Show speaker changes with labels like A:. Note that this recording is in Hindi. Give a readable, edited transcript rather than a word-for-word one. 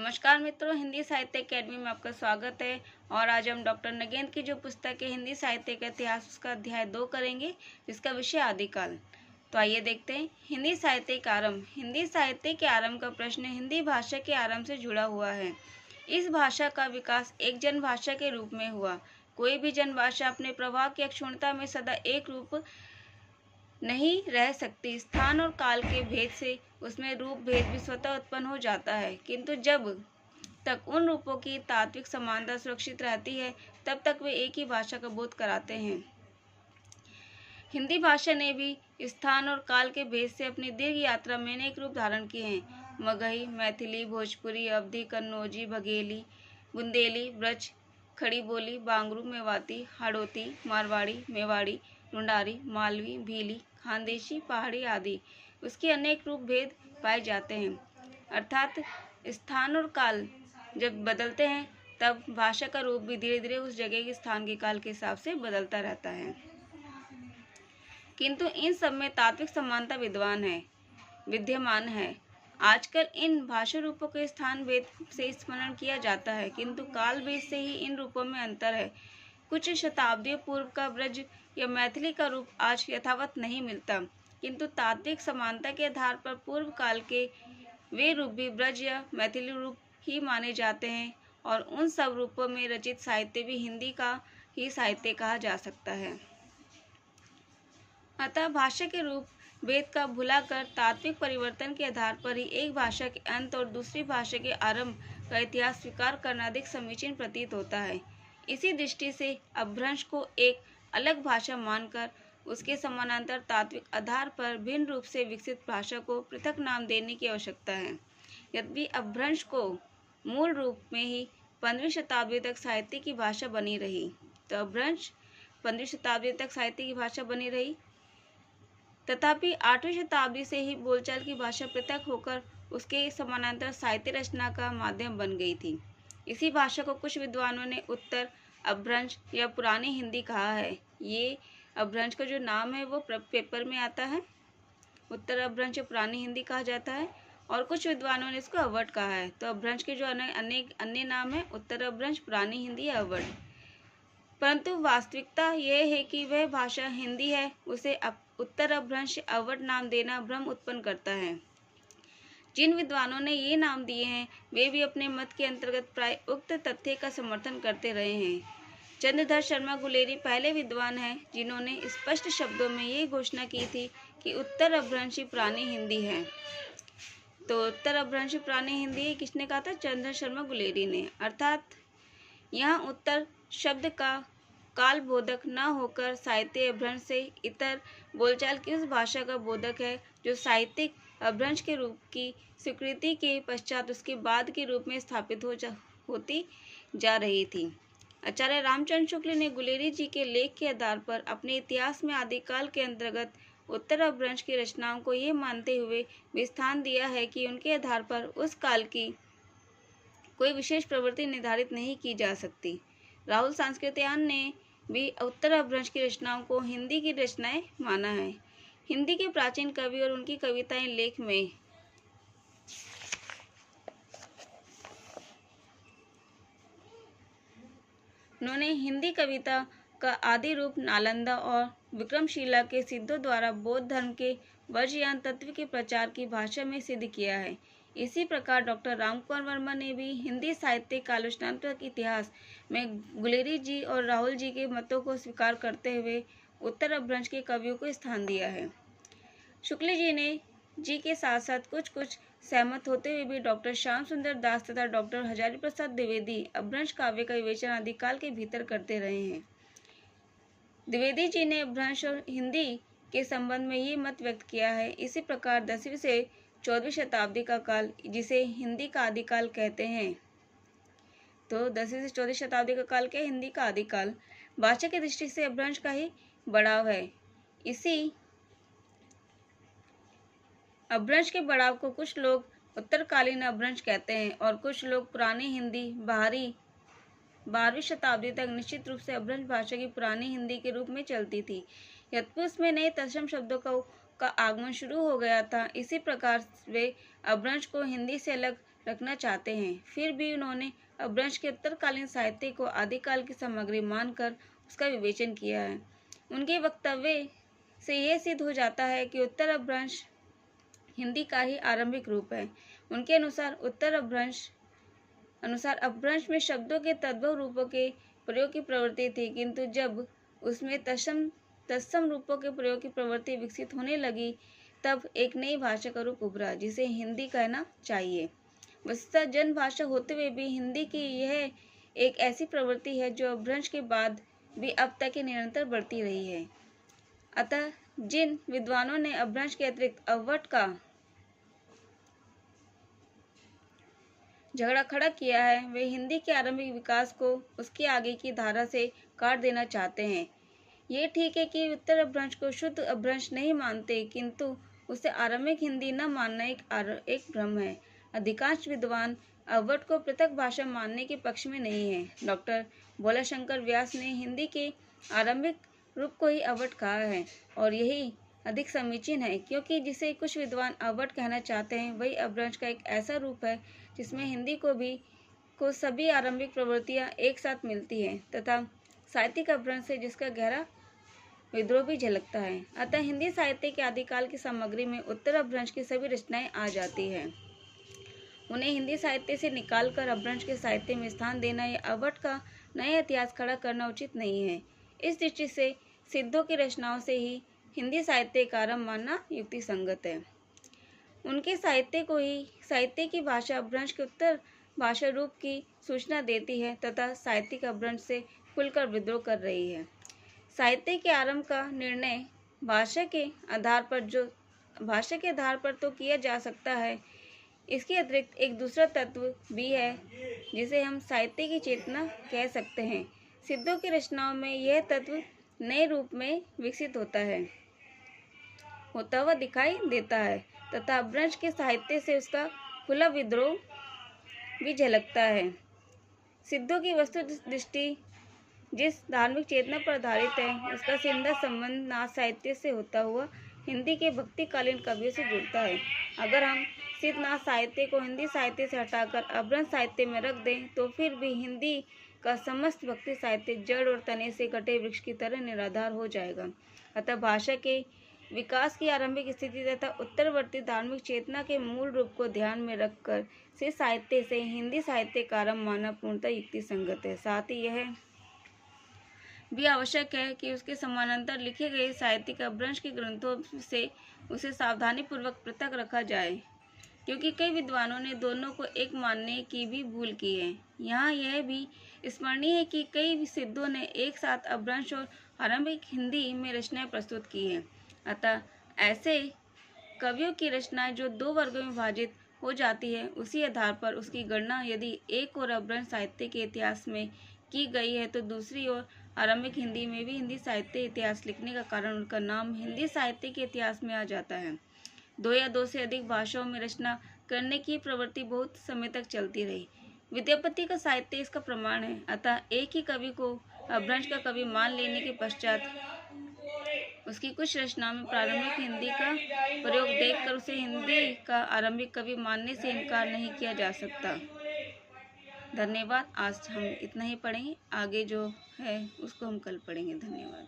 A: नमस्कार मित्रों, हिंदी साहित्य अकेडमी में आपका स्वागत है। और आज हम डॉक्टर नगेंद्र की जो पुस्तक है हिंदी साहित्य का इतिहास, उसका अध्याय 2 करेंगे, जिसका विषय आदिकाल। तो आइए देखते हैं। हिंदी साहित्य का आरंभ। हिंदी साहित्य के आरंभ का प्रश्न हिंदी भाषा के आरंभ से जुड़ा हुआ है। इस भाषा का विकास एक जनभाषा के रूप में हुआ। कोई भी जनभाषा अपने प्रवाह की अक्षुण्णता में सदा एक रूप नहीं रह सकती। स्थान और काल के भेद से उसमें रूप भेद भी स्वतः उत्पन्न हो जाता है, किंतु जब तक उन रूपों की तात्विक समानता सुरक्षित रहती है, तब तक वे एक ही भाषा का बोध कराते हैं। हिंदी भाषा ने भी स्थान और काल के भेद से अपनी दीर्घ यात्रा में अनेक रूप धारण किए हैं। मगही, मैथिली, भोजपुरी, अवधी, कन्नौजी, बघेली, बुंदेली, ब्रज, खड़ी बोली, बांगरू, मेवाती, हाड़ौती, मारवाड़ी, मेवाड़ी, ढूंढारी, मालवी, भीली, खानदेशी, पहाड़ी आदि उसके अनेक रूप भेद पाए जाते हैं। अर्थात स्थान और काल जब बदलते हैं, तब भाषा का रूप भी धीरे धीरे उस जगह के स्थान के काल के हिसाब से बदलता रहता है। किंतु इन सब में तात्विक समानता विद्यमान है। आजकल इन भाषा रूपों के स्थान भेद से स्मरण किया जाता है, किंतु काल भेद से ही इन रूपों में अंतर है। कुछ शताब्दियों पूर्व का ब्रज या मैथिली का रूप आज यथावत नहीं मिलता, किंतु तात्विक समानता के आधार पर पूर्व काल के वे रूप भी ब्रज या मैथिली रूप ही माने जाते हैं, और उन सब रूपों में रचित साहित्य भी हिंदी का ही साहित्य कहा जा सकता है। अतः भाषा के रूप भेद का भुलाकर तात्विक परिवर्तन के आधार पर ही एक भाषा के अंत और दूसरी भाषा के आरंभ का इतिहास स्वीकार करना अधिक समीचीन प्रतीत होता है। इसी दृष्टि से अपभ्रंश को एक अलग भाषा मानकर उसके समानांतर तात्विक आधार पर भिन्न रूप से विकसित भाषा को पृथक नाम देने की आवश्यकता है। यद्यपि अपभ्रंश को मूल रूप में ही 15वीं शताब्दी तक साहित्य की भाषा बनी रही, तो अपभ्रंश 15वीं शताब्दी तक साहित्य की भाषा बनी रही। तथापि 8वीं शताब्दी से ही बोलचाल की भाषा पृथक होकर उसके समानांतर साहित्य रचना का माध्यम बन गई थी। इसी भाषा को कुछ विद्वानों ने उत्तर अपभ्रंश या पुरानी हिंदी कहा है। ये अपभ्रंश का जो नाम है वो पेपर में आता है। उत्तर अपभ्रंश या पुरानी हिंदी कहा जाता है, और कुछ विद्वानों ने इसको अवध कहा है। तो अपभ्रंश के जो अनेक अन्य नाम है, उत्तर अपभ्रंश, पुरानी हिंदी या अवध। परंतु वास्तविकता यह है कि वह भाषा हिंदी है, उसे उत्तर अपभ्रंश अवध नाम देना भ्रम उत्पन्न करता है। जिन विद्वानों ने ये नाम दिए हैं, वे भी अपने मत के अंतर्गत प्राय उक्त तथ्य का समर्थन करते रहे हैं। चंद्रधर शर्मा गुलेरी पहले विद्वान हैं जिन्होंने स्पष्ट शब्दों में ये घोषणा की थी कि उत्तर अपभ्रंश पुरानी हिंदी है। तो उत्तर अपभ्रंश पुरानी हिंदी किसने कहा था? चंद्रधर शर्मा गुलेरी ने। अर्थात यहाँ उत्तर शब्द का काल बोधक न होकर साहित्य अपभ्रंश से इतर बोलचाल की उस भाषा का बोधक है जो साहित्यिक अपभ्रंश के रूप की स्वीकृति के पश्चात उसके बाद के रूप में स्थापित होती जा रही थी। आचार्य रामचंद्र शुक्ल ने गुलेरी जी के लेख के आधार पर अपने इतिहास में आदिकाल के अंतर्गत उत्तर अपभ्रंश की रचनाओं को ये मानते हुए विस्थान दिया है कि उनके आधार पर उस काल की कोई विशेष प्रवृत्ति निर्धारित नहीं की जा सकती। राहुल सांस्कृत्यायन ने भी उत्तर अपभ्रंश की रचनाओं को हिंदी की रचनाएं माना है। हिंदी के प्राचीन कवि और उनकी कविताएं लेख में उन्होंने हिंदी कविता का आदि रूप नालंदा और विक्रमशिला के सिद्धों द्वारा बौद्ध धर्म के वज्रयान तत्व के प्रचार की भाषा में सिद्ध किया है। इसी प्रकार डॉक्टर रामकुमार वर्मा ने भी हिंदी साहित्य का आलोचनात्मक इतिहास में गुलेरी जी और राहुल जी के मतों को स्वीकार करते हुए उत्तर अपभ्रंश के कवियों को स्थान दिया है। शुक्ल जी के साथ साथ कुछ सहमत होते हुए भी डॉक्टर श्याम सुंदर दास तथा डॉक्टर हजारी प्रसाद द्विवेदी अपभ्रंश काव्य का विवेचन आदिकाल के भीतर करते रहे हैं। द्विवेदी जी ने अपभ्रंश और हिंदी के संबंध में ये मत व्यक्त किया है। इसी प्रकार 10वीं से 14वीं शताब्दी का काल, जिसे हिंदी का आदिकाल कहते हैं, तो 10वीं से 14वीं शताब्दी का काल क्या? हिंदी का आदिकाल। भाषा की दृष्टि से अपभ्रंश का ही बढ़ाव है। इसी अपभ्रंश के बढ़ाव को कुछ लोग उत्तरकालीन अपभ्रंश कहते हैं, और कुछ लोग पुरानी हिंदी 12वीं शताब्दी तक निश्चित रूप से अपभ्रंश भाषा की पुरानी हिंदी के रूप में चलती थी। यद्यपि उसमें नए तत्सम शब्दों का आगमन शुरू हो गया था। इसी प्रकार वे अपभ्रंश को हिंदी से अलग रखना चाहते हैं। फिर भी उन्होंने अपभ्रंश के उत्तरकालीन साहित्य को आदिकाल की सामग्री मानकर उसका विवेचन किया है। उनके वक्तव्य से यह सिद्ध हो जाता है कि उत्तर अपभ्रंश हिंदी का ही आरंभिक रूप है। उनके अनुसार अपभ्रंश में शब्दों के तद्भव रूपों के प्रयोग की प्रवृत्ति थी, किंतु जब उसमें तत्सम रूपों के प्रयोग की प्रवृत्ति विकसित होने लगी तब एक नई भाषा का रूप उभरा, जिसे हिंदी कहना चाहिए। वस्तुतः जन भाषा होते हुए भी हिंदी की यह एक ऐसी प्रवृत्ति है जो अपभ्रंश के बाद भी अब तक निरंतर बढ़ती रही है। अतः जिन विद्वानों ने अपभ्रंश के अतिरिक्त अवट का झगड़ा खड़ा किया है, वे हिंदी के आरंभिक विकास को उसके आगे की धारा से काट देना चाहते हैं। ये ठीक है कि उत्तर अपभ्रंश को शुद्ध अपभ्रंश नहीं मानते, किंतु उसे आरंभिक हिंदी न मानना एक भ्रम है। अधिकांश विद्वान अवट को पृथक भाषा मानने के पक्ष में नहीं है। डॉक्टर भोलाशंकर व्यास ने हिंदी के आरंभिक रूप को ही अवट कहा है, और यही अधिक समीचीन है, क्योंकि जिसे कुछ विद्वान अवट कहना चाहते हैं वही अपभ्रंश का एक ऐसा रूप है जिसमें हिंदी को सभी आरंभिक प्रवृत्तियां एक साथ मिलती हैं तथा साहित्यिक अपभ्रंश से जिसका गहरा विद्रोह भी झलकता है। अतः हिंदी साहित्य के आदिकाल की सामग्री में उत्तर अपभ्रंश की सभी रचनाएं आ जाती हैं। उन्हें हिंदी साहित्य से निकालकर अपभ्रंश के साहित्य में स्थान देना या अवट का नया इतिहास खड़ा करना उचित नहीं है। इस दृष्टि से सिद्धों की रचनाओं से ही हिंदी साहित्य का आरंभ मानना युक्ति संगत है। उनके साहित्य की भाषा अपभ्रंश के उत्तर भाषा रूप की सूचना देती है तथा साहित्यिक अपभ्रंश से खुलकर विद्रोह कर रही है। साहित्य के आरंभ का निर्णय भाषा के आधार पर तो किया जा सकता है। इसके अतिरिक्त एक दूसरा तत्व भी है जिसे हम साहित्य की चेतना कह सकते हैं। सिद्धों की रचनाओं में यह तत्व नए रूप में विकसित होता हुआ दिखाई देता है तथा अपभ्रंश के साहित्य से उसका खुला विद्रोह भी झलकता है। सिद्धों की वस्तु दृष्टि जिस धार्मिक चेतना पर आधारित है, उसका सीधा संबंध नाथ साहित्य से होता हुआ हिंदी के भक्तिकालीन कवियों से जुड़ता है। अगर हम सिद्धनाथ साहित्य को हिंदी साहित्य से हटाकर अपभ्रंश साहित्य में रख दें तो फिर भी हिंदी का समस्त भक्ति साहित्य जड़ और तने से कटे वृक्ष की तरह निराधार हो जाएगा। अतः भाषा के विकास की आरंभिक स्थिति तथा उत्तरवर्ती धार्मिक चेतना के मूल रूप को ध्यान में रखकर से साहित्य से हिंदी साहित्य का आरंभ मानना पूर्णतः युक्ति संगत है। साथ ही यह भी आवश्यक है कि उसके समानांतर लिखे गए साहित्यिक अपभ्रंश के ग्रंथों से उसे सावधानीपूर्वक पृथक रखा जाए, क्योंकि कई विद्वानों ने दोनों को एक मानने की भी भूल की है। यहाँ यह भी स्मरणीय है कि कई सिद्धों ने एक साथ अपभ्रंश और आरंभिक हिंदी में रचनाएं प्रस्तुत की हैं। अतः ऐसे कवियों की रचनाएं जो दो वर्गों में विभाजित हो जाती है, उसी आधार पर उसकी गणना यदि एक और अपभ्रंश साहित्य के इतिहास में की गई है तो दूसरी ओर आरंभिक हिंदी में भी हिंदी साहित्य इतिहास लिखने का कारण उनका नाम हिंदी साहित्य के इतिहास में आ जाता है। दो या दो से अधिक भाषाओं में रचना करने की प्रवृत्ति बहुत समय तक चलती रही। विद्यापति का साहित्य इसका प्रमाण है। अतः एक ही कवि को अपभ्रंश का कवि मान लेने के पश्चात उसकी कुछ रचनाओं में प्रारंभिक हिंदी का प्रयोग देखकर उसे हिंदी का आरंभिक कवि मानने से इनकार नहीं किया जा सकता। धन्यवाद। आज हम इतना ही पढ़ेंगे, आगे जो है उसको हम कल पढ़ेंगे। धन्यवाद।